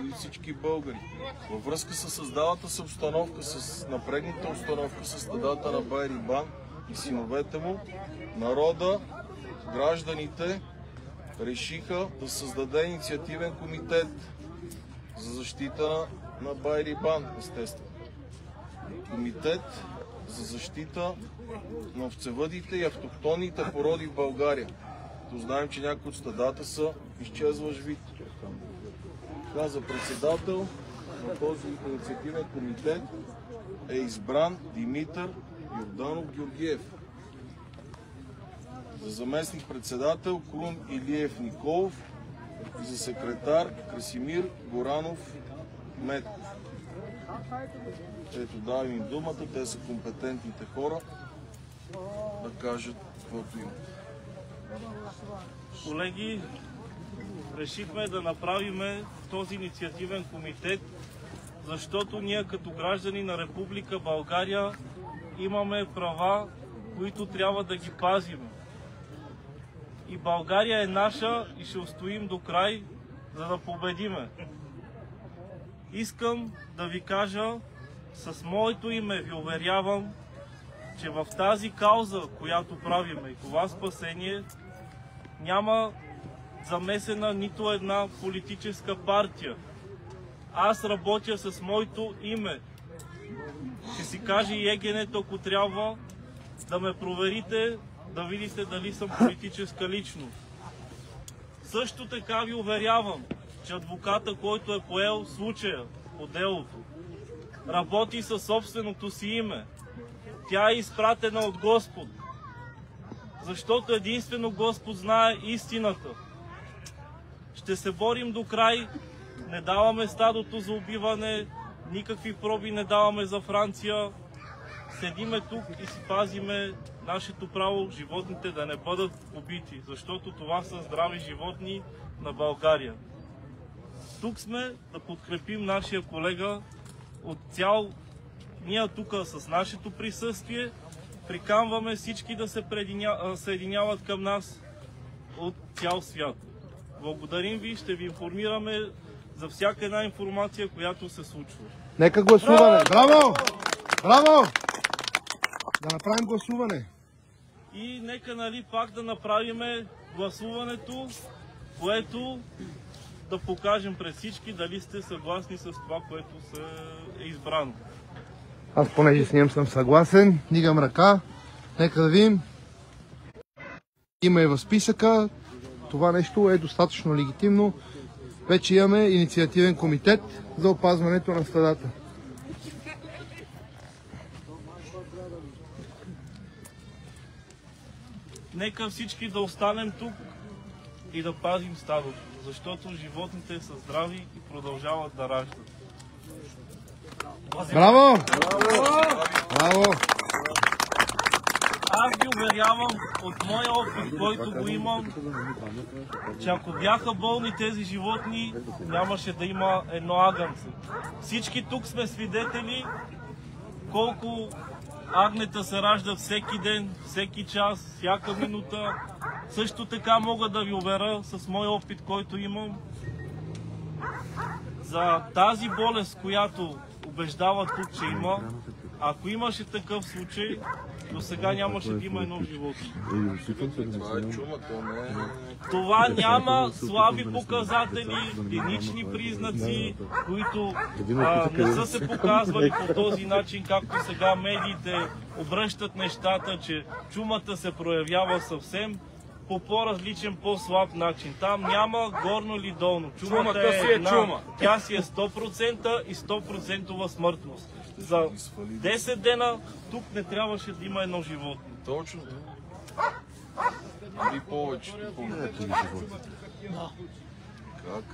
и всички българи. Във връзка с създалата се обстановка, с напрегната обстановка, с стадата на Байрибан и синовете му, народа, гражданите решиха да създаде инициативен комитет за защита на Байрибан, естествено. Комитет за защита на овцевъдите и автохтонните породи в България. То знаем, че някои от стадата са изчезващ вид. За председател на този инициативен комитет е избран Димитър Йорданов Георгиев. За заместник-председател Крум Илиев Николов и за секретар Красимир Горанов Метков. Ето, давам им думата, те са компетентните хора да кажат каквото имат. Колеги, решихме да направим този инициативен комитет, защото ние като граждани на Република България имаме права, които трябва да ги пазим. И България е наша и ще устоим до край, за да победиме. Искам да ви кажа, с моето име ви уверявам, че в тази кауза, която правиме, и това спасение, няма замесена нито една политическа партия. Аз работя с моето име. Ще си каже и ЕГН-то, ако трябва, да ме проверите, да видите дали съм политическа личност. Също така ви уверявам, че адвоката, който е поел случая по делото, работи със собственото си име. Тя е изпратена от Господ, защото единствено Господ знае истината. Ще се борим до край, не даваме стадото за убиване, никакви проби не даваме за Франция. Седиме тук и си пазиме нашето право животните да не бъдат убити, защото това са здрави животни на България. Тук сме да подкрепим нашия колега от цял... Ние тук с нашето присъствие приканваме всички да се съединяват към нас от цял свят. Благодарим ви, ще ви информираме за всяка една информация, която се случва. Нека гласуване! Браво! Браво! Да направим гласуване. И нека пак да направим гласуването, което да покажем пред всички дали сте съгласни с това, което е избрано. Аз понеже с ним съм съгласен, дигам ръка. Нека да видим. Има и в списъка. Това нещо е достатъчно легитимно. Вече имаме инициативен комитет за опазването на стадата. Нека всички да останем тук и да пазим стадото, защото животните са здрави и продължават да раждат. Браво! Браво! Аз ви уверявам от моя опит, който го имам, че ако бяха болни тези животни, нямаше да има едно агънце. Всички тук сме свидетели колко агнета се раждат всеки ден, всеки час, всяка минута. Също така мога да ви уверя с моя опит, който имам, за тази болест, която убеждава тук, че има, ако имаше такъв случай, до сега нямаше да има едно животно. Това е чумата, не. Това няма слаби показатели, клинични признаци, които не са се показвали по този начин, както сега медиите обръщат нещата, че чумата се проявява съвсем по по-различен, по-слаб начин. Там няма горно или долно. Чумата е една. Тя си е 100% и 100% смъртност. За 10 дена тук не трябваше да има едно животно. Точно. Или повече. Как?